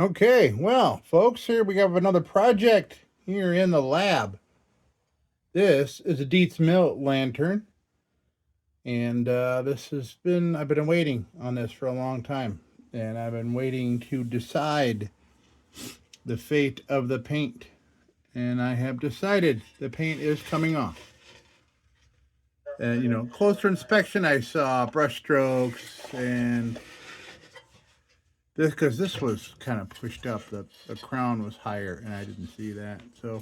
Okay, well, folks, here we have another project here in the lab. This is a DIETZ COMET lantern, and I've been waiting on this for a long time, and I've been waiting to decide the fate of the paint, and I have decided the paint is coming off. And, closer inspection, I saw brush strokes and because this was kind of pushed up, the crown was higher, and I didn't see that. So,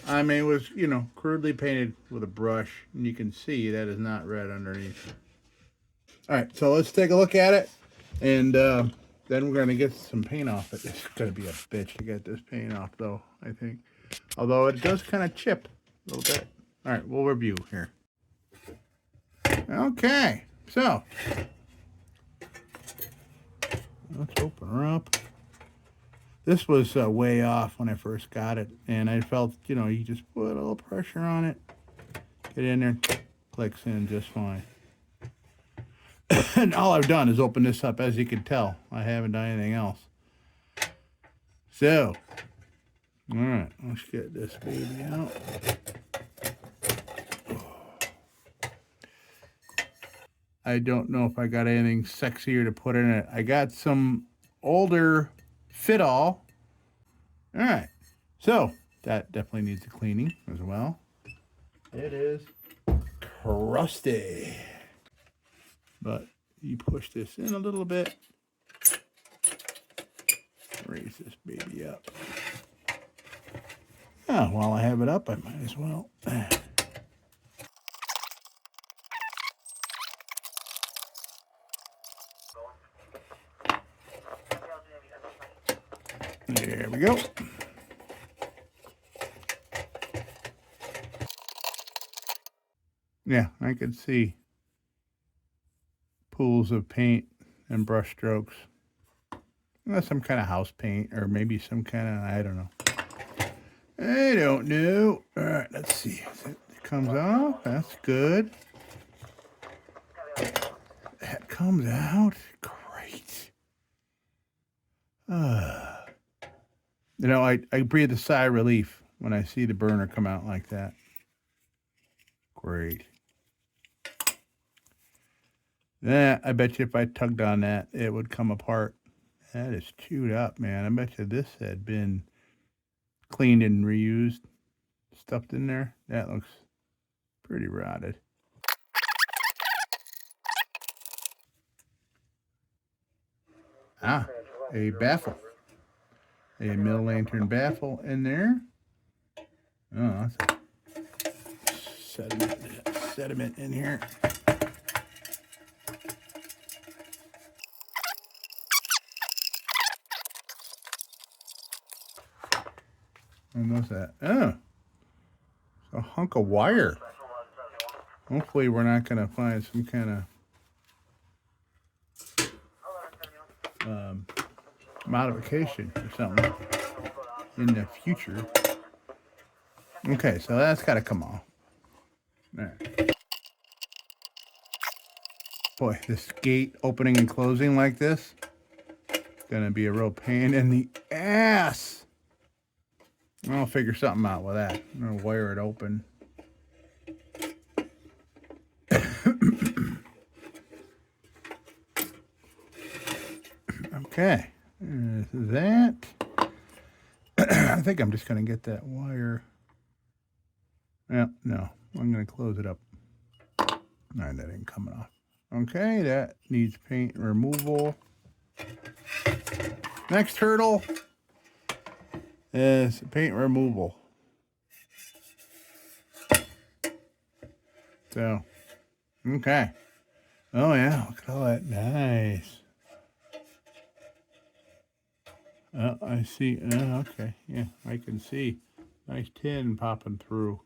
I mean, it was, crudely painted with a brush, and you can see that is not red underneath. All right, so let's take a look at it, and then we're going to get some paint off it. It's going to be a bitch to get this paint off, though, I think. Although it does kind of chip a little bit. All right, we'll review here. Okay, so let's open her up. This was way off when I first got it, and I felt, you just put a little pressure on it, get in there, clicks in just fine. And all I've done is open this up, as you can tell. I haven't done anything else. So, all right, let's get this baby out. I don't know if I got anything sexier to put in it. I got some older Fit-All. All right, so that definitely needs a cleaning as well. It is crusty, but you push this in a little bit, raise this baby up. Oh, while I have it up, I might as well. There we go. Yeah, I could see pools of paint and brush strokes. Some kind of house paint, or maybe some kind of, I don't know. I don't know. All right, let's see. It comes off. That's good. That comes out. Great. I breathe a sigh of relief when I see the burner come out like that. Great. That, I bet you if I tugged on that, it would come apart. That is chewed up, man. I bet you this had been cleaned and reused, stuffed in there. That looks pretty rotted. Ah, a baffle. A mill lantern baffle in there. Oh, that's sediment in here. And what's that? Oh, it's a hunk of wire. Hopefully we're not going to find some kind of modification or something in the future. Okay, so that's got to come off. All right. Boy, this gate opening and closing like this is going to be a real pain in the ass. I'll figure something out with that. I'm going to wire it open. Okay, that. I think I'm just going to get that wire. No, I'm going to close it up. All right, that ain't coming off. Okay, that needs paint removal. Next hurdle is paint removal. So, okay. Oh yeah, look at all that. Nice. Oh, I see. Oh, okay. Yeah, I can see. Nice tin popping through.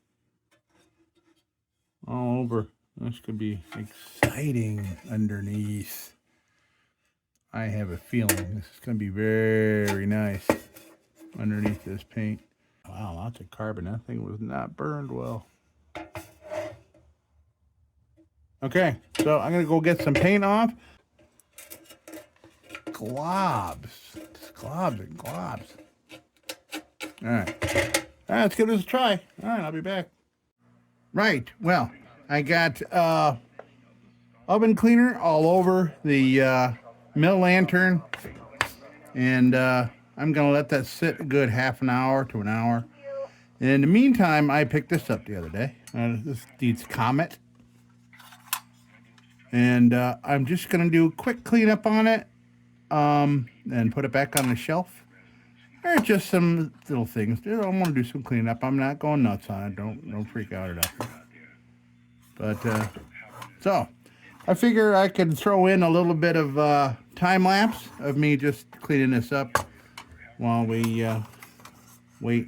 All over. This could be exciting underneath. I have a feeling this is going to be very nice underneath this paint. Wow, lots of carbon. That thing was not burned well. Okay, so I'm going to go get some paint off. Globs. globs and globs. All right, let's give this a try. All right, I'll be back. Right, well, I got oven cleaner all over the mill lantern, and I'm gonna let that sit a good half an hour to an hour. And in the meantime, I picked this up the other day. This DIETZ COMET, and I'm just gonna do a quick cleanup on it, and put it back on the shelf. Or just some little things. I want to do some cleanup. I'm not going nuts on it. Don't freak out or nothing. But so I figure I could throw in a little bit of time lapse of me just cleaning this up while we wait.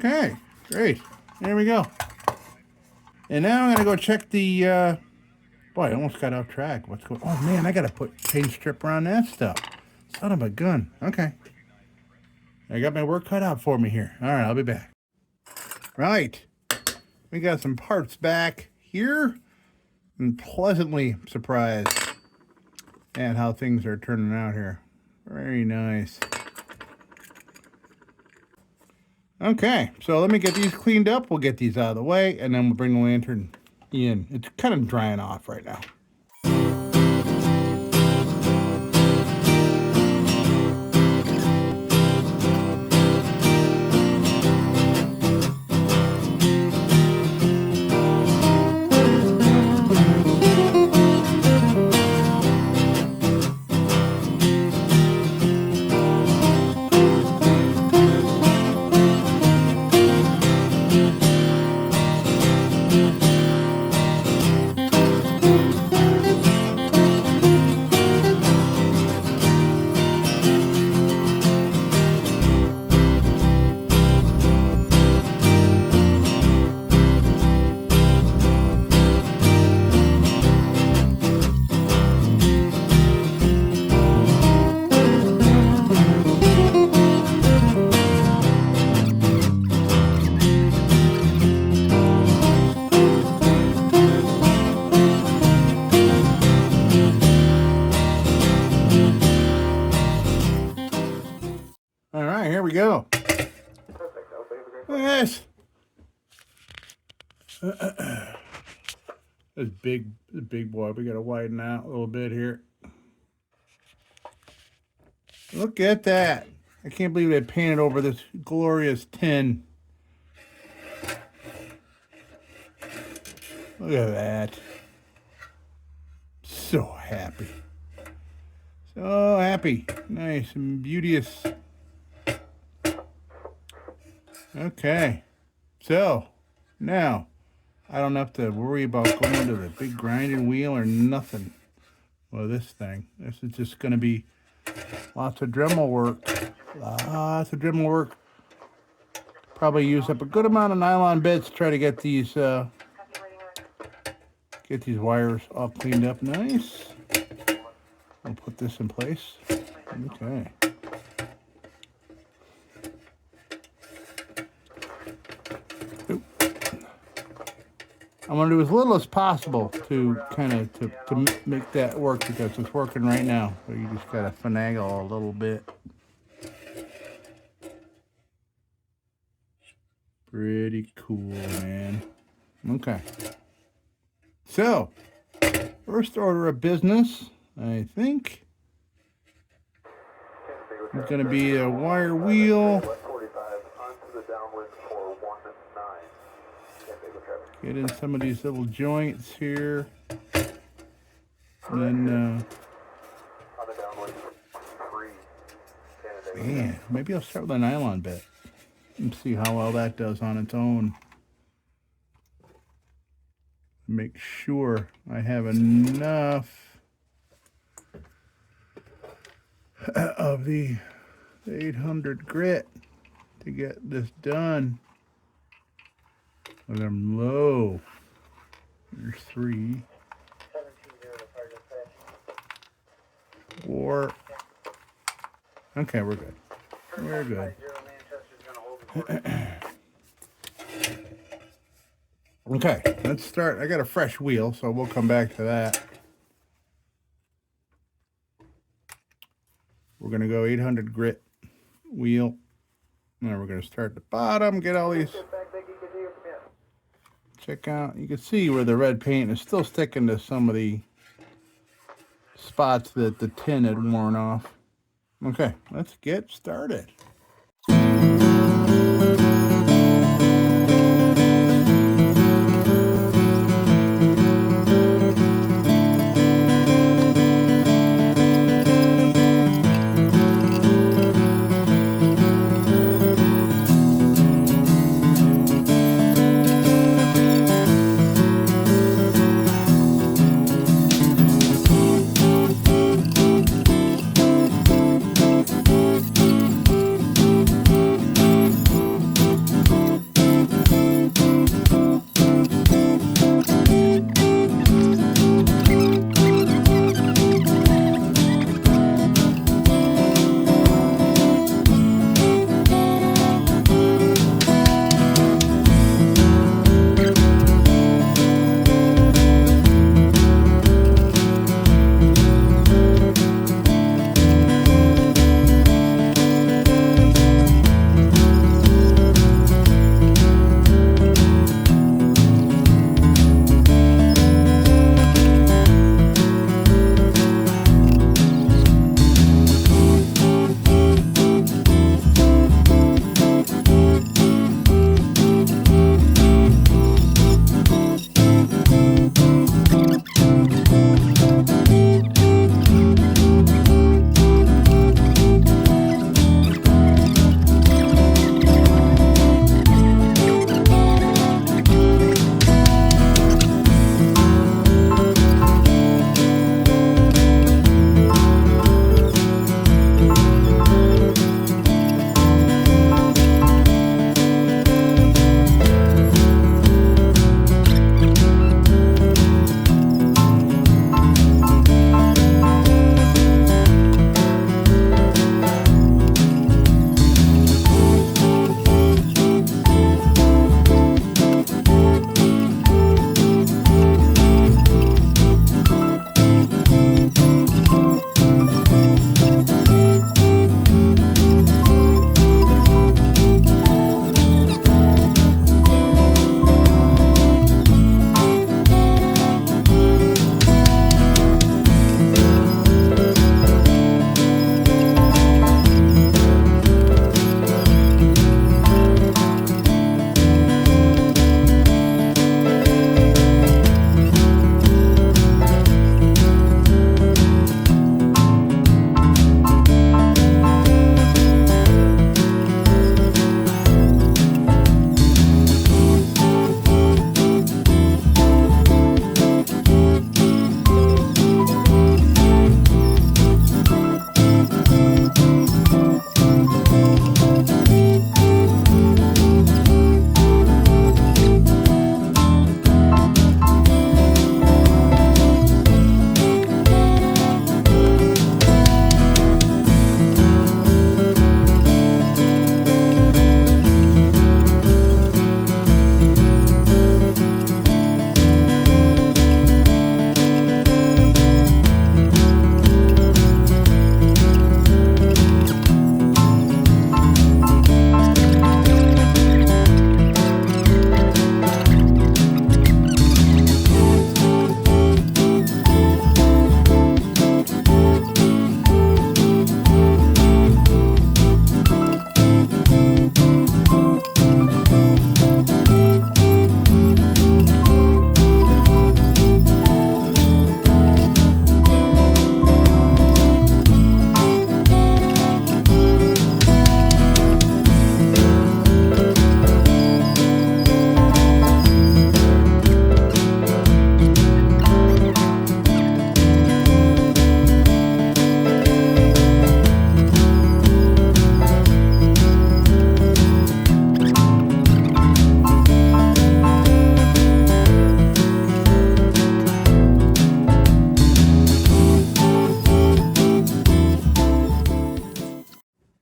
Okay, great. There we go. And now I'm gonna go check the. Boy, I almost got off track. What's going? Oh man, I gotta put paint strip around that stuff. Son of a gun. Okay. I got my work cut out for me here. All right, I'll be back. Right. We got some parts back here. I'm pleasantly surprised at how things are turning out here. Very nice. Okay, so let me get these cleaned up. We'll get these out of the way, and then we'll bring the lantern in. It's kind of drying off right now. All right, here we go. Look at this. This big boy. We got to widen out a little bit here. Look at that. I can't believe they painted over this glorious tin. Look at that. So happy. So happy. Nice and beauteous. Okay. So, now, I don't have to worry about going to the big grinding wheel or nothing. Well, this thing. This is just going to be lots of Dremel work. Lots of Dremel work. Probably use up a good amount of nylon bits to try to get these wires all cleaned up nice. I'll put this in place. Okay. I'm going to do as little as possible to kind of to make that work because it's working right now. So you just got to finagle a little bit. Pretty cool, man. Okay. So, first order of business, I think, is going to be a wire wheel. Get in some of these little joints here. And then, man, maybe I'll start with a nylon bit and see how well that does on its own. Make sure I have enough of the 800 grit to get this done. But I'm low. There's 3. 4. Okay, we're good. We're good. Okay, let's start. I got a fresh wheel, so we'll come back to that. We're going to go 800 grit wheel. Now we're going to start at the bottom, get all these. Check out, you can see where the red paint is still sticking to some of the spots that the tin had worn off. Okay, let's get started.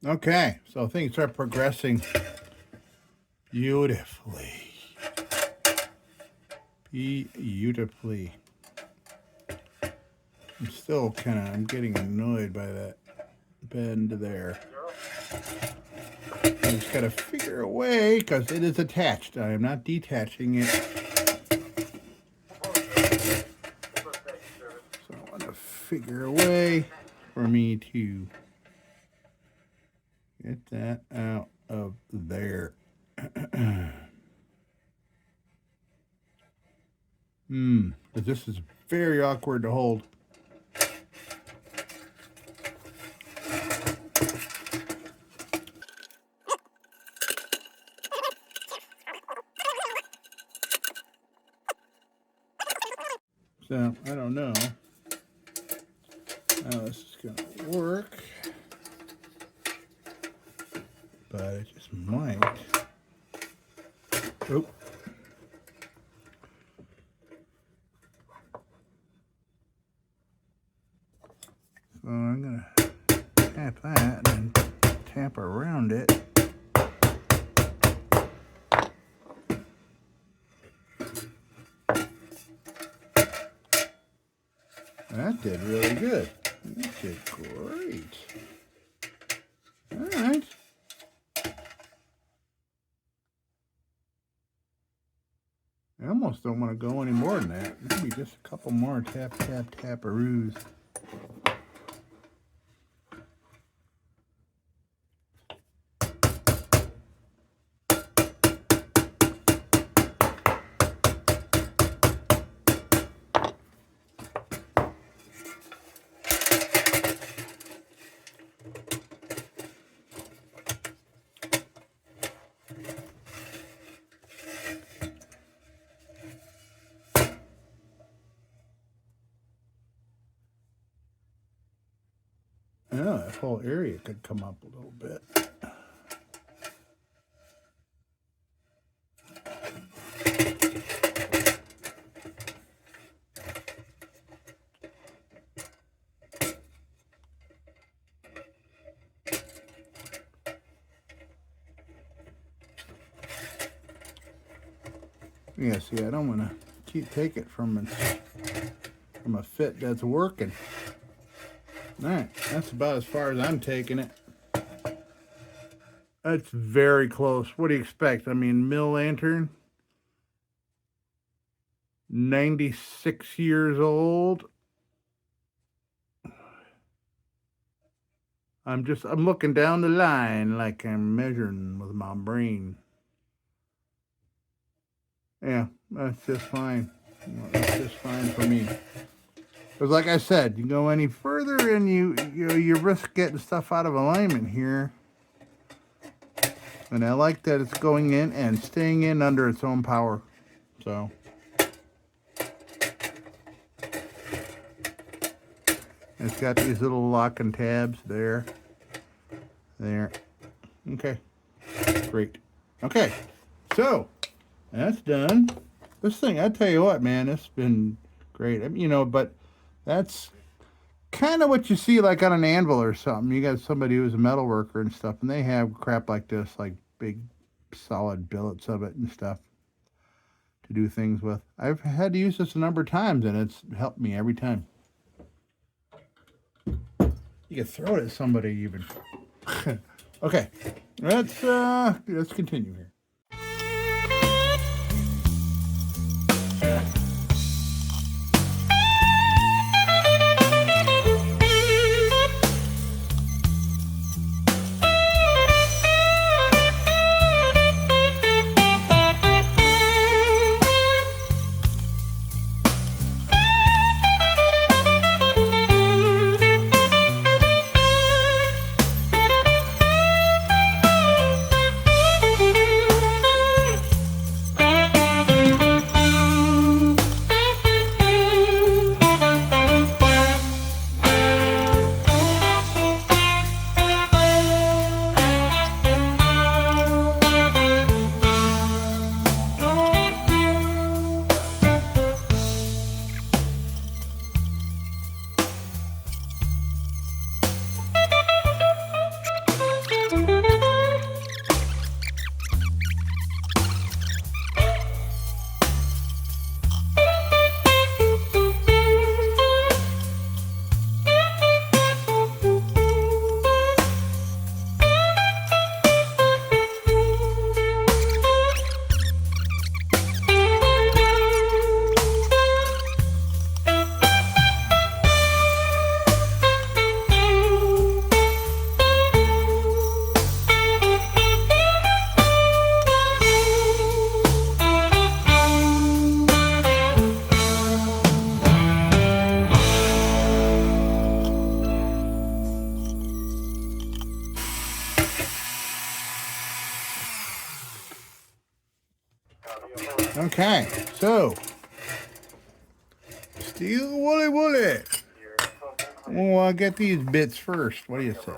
Okay, so things are progressing beautifully. Beautifully. I'm getting annoyed by that bend there. I just gotta figure a way, because it is attached. I am not detaching it. So I want to figure a way for me to get that out of there. But this is very awkward to hold. So I don't know how this is going to work, but it just might. Oop. So I'm going to tap that and tap around it. That did really good. That did great. All right. I almost don't want to go any more than that. Maybe just a couple more tap, tap, tap-aroos. Yeah, that whole area could come up a little bit. Yeah, see, I don't want to take it from a fit that's working. All right, that's about as far as I'm taking it. That's very close. What do you expect? I mean, Mill Lantern, 96 years old. I'm looking down the line like I'm measuring with my brain. Yeah, that's just fine. That's just fine for me. Because like I said, you go any further and you risk getting stuff out of alignment here. And I like that it's going in and staying in under its own power. So. It's got these little locking tabs there. There. Okay. Great. Okay. So, that's done. This thing, I tell you what, man, it's been great. But that's kind of what you see like on an anvil or something. You got somebody who's a metal worker and stuff, and they have crap like this, like big solid billets of it and stuff to do things with. I've had to use this a number of times, and it's helped me every time. You can throw it at somebody even. Okay, let's continue here. Okay, so steel woolly. We'll get these bits first. What do you say?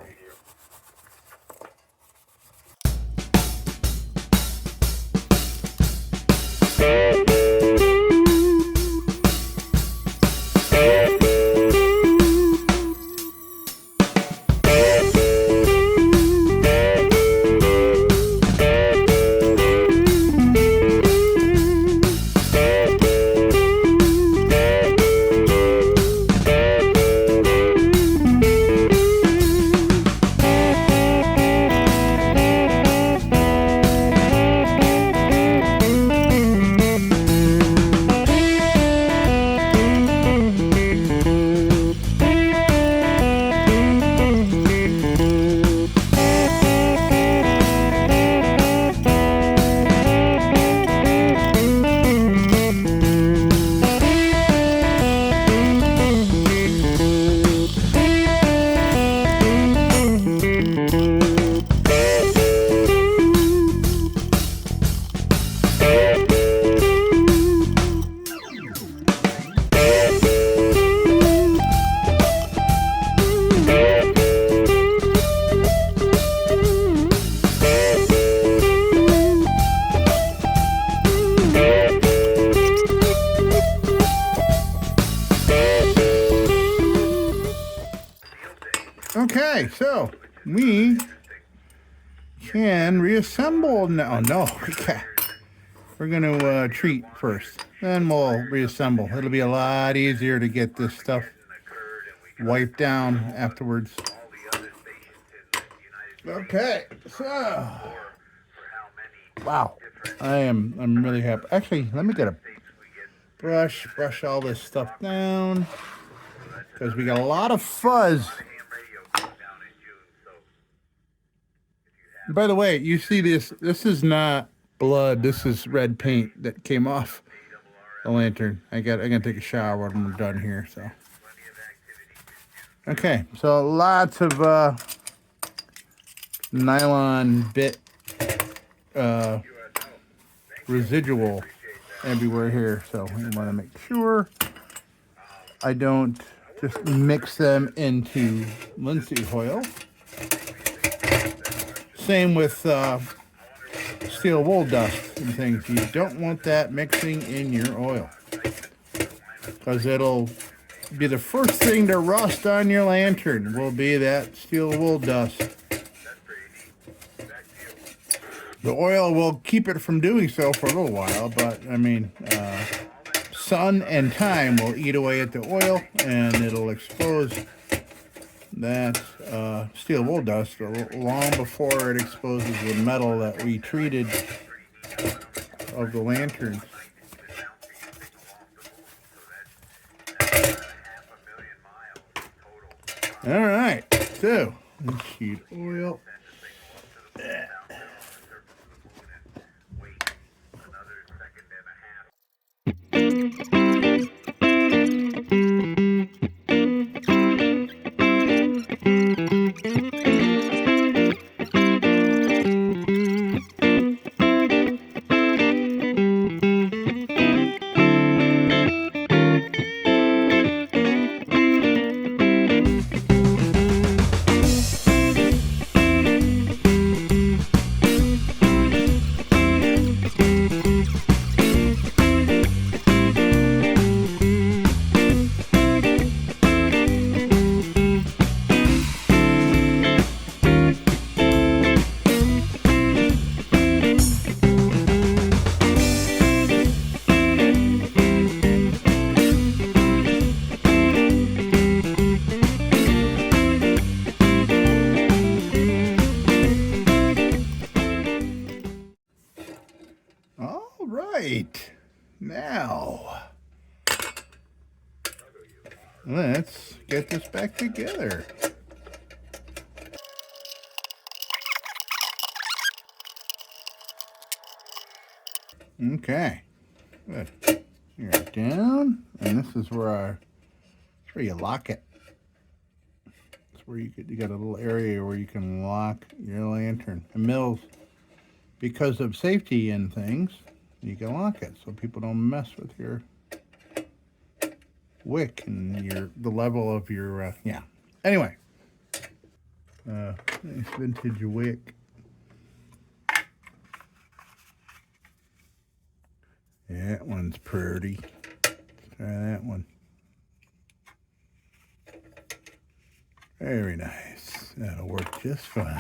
Okay, so we can reassemble now. No, we can't. We're going to treat first, then we'll reassemble. It'll be a lot easier to get this stuff wiped down afterwards. Okay, so wow, I'm really happy. Actually, let me get a brush all this stuff down because we got a lot of fuzz. By the way, you see this? This is not blood. This is red paint that came off the lantern. I'm gonna take a shower when we're done here. So, okay. So lots of nylon bit residual everywhere here. So we want to make sure I don't just mix them into linseed oil. Same with steel wool dust and things. You don't want that mixing in your oil because it'll be the first thing to rust on your lantern will be that steel wool dust. The oil will keep it from doing so for a little while, but I mean, sun and time will eat away at the oil and it'll expose that steel wool dust long before it exposes the metal that we treated of the lanterns. All right, so linseed oil. Right, now let's get this back together. Okay, good. Here, down, and this is where you lock it. It's where you got a little area where you can lock your lantern. And Mills, because of safety and things, You can lock it so people don't mess with your wick and the level of your yeah. Anyway, nice vintage wick. That one's pretty. Try that one. Very nice. That'll work just fine.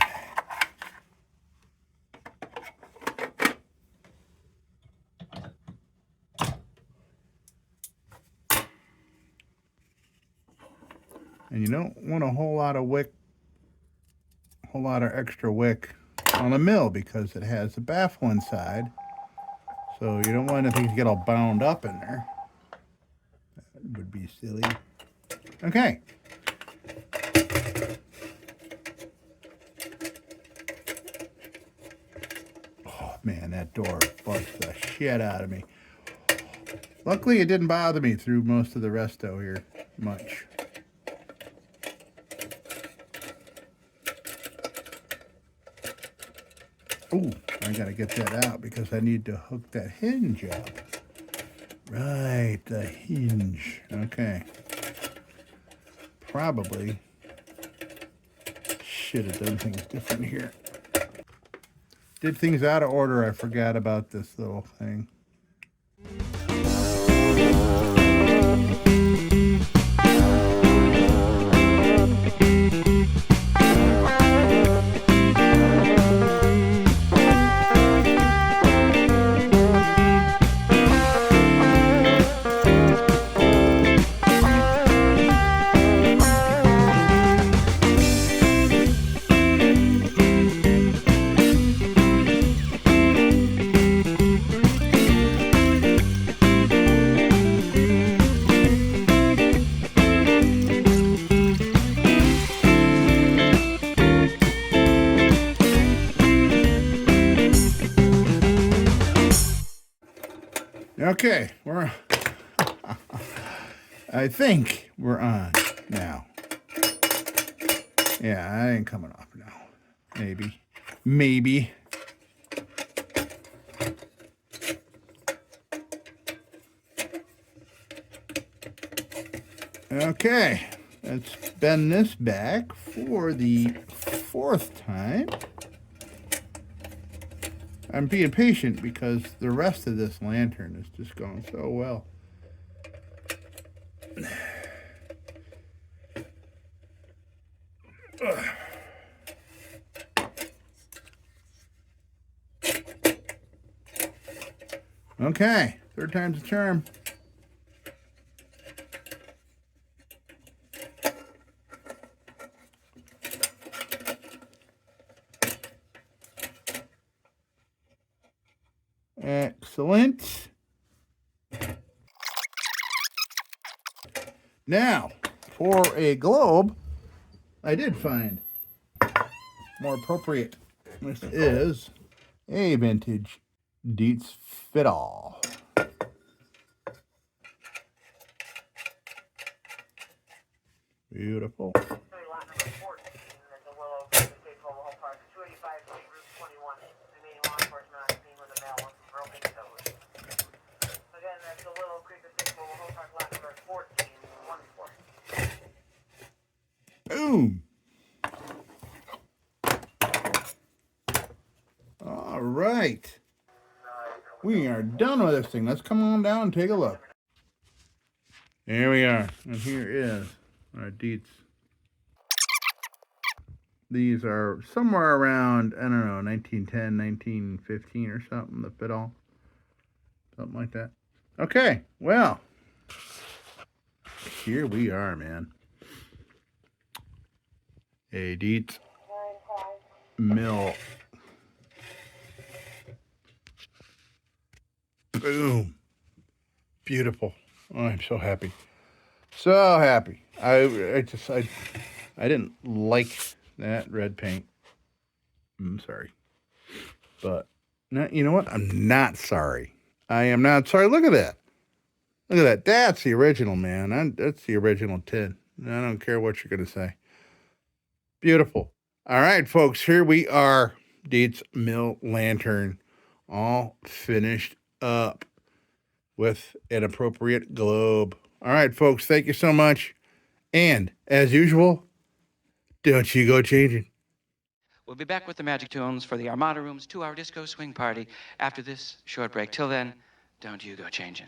And you don't want a whole lot of extra wick on a mill because it has a baffle inside. So you don't want anything to get all bound up in there. That would be silly. Okay. Oh man, that door bugs the shit out of me. Luckily it didn't bother me through most of the resto here much. Oh, I gotta get that out because I need to hook that hinge up. Right, the hinge. Okay. Probably should have done things different here. Did things out of order. I forgot about this little thing. Okay, I think we're on now. Yeah, I ain't coming off now. Maybe. Okay, let's bend this back for the 4th time. I'm being patient because the rest of this lantern is just going so well. Okay, 3rd time's the charm. Excellent. Now, for a globe, I did find more appropriate. This is a vintage DIETZ COMET. Beautiful. Boom. All right. We are done with this thing. Let's come on down and take a look. There we are. And here is our DIETZ. These are somewhere around, I don't know, 1910, 1915 or something, the fit all. Something like that. Okay, well, here we are, man. A DIETZ mill. Boom. Beautiful. Oh, I'm so happy. So happy. I didn't like that red paint. I'm sorry. But, you know what? I'm not sorry. I am not sorry. Look at that. Look at that. That's the original, man. That's the original tin. I don't care what you're going to say. Beautiful. All right, folks. Here we are. DIETZ mill lantern. All finished up with an appropriate globe. All right, folks, thank you so much. And as usual, don't you go changing. We'll be back with the Magic Tunes for the Armada Room's 2-hour disco swing party after this short break. Till then, don't you go changing.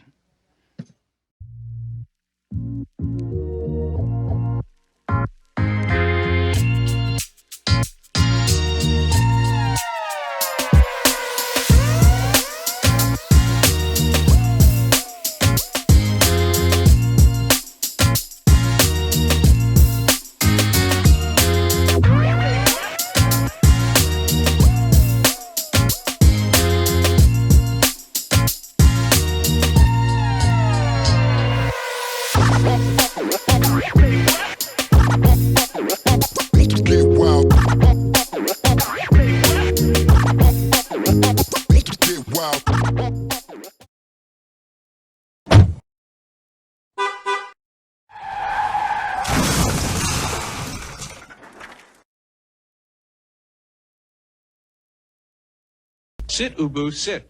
Sit, Ubu, sit.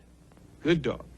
Good dog.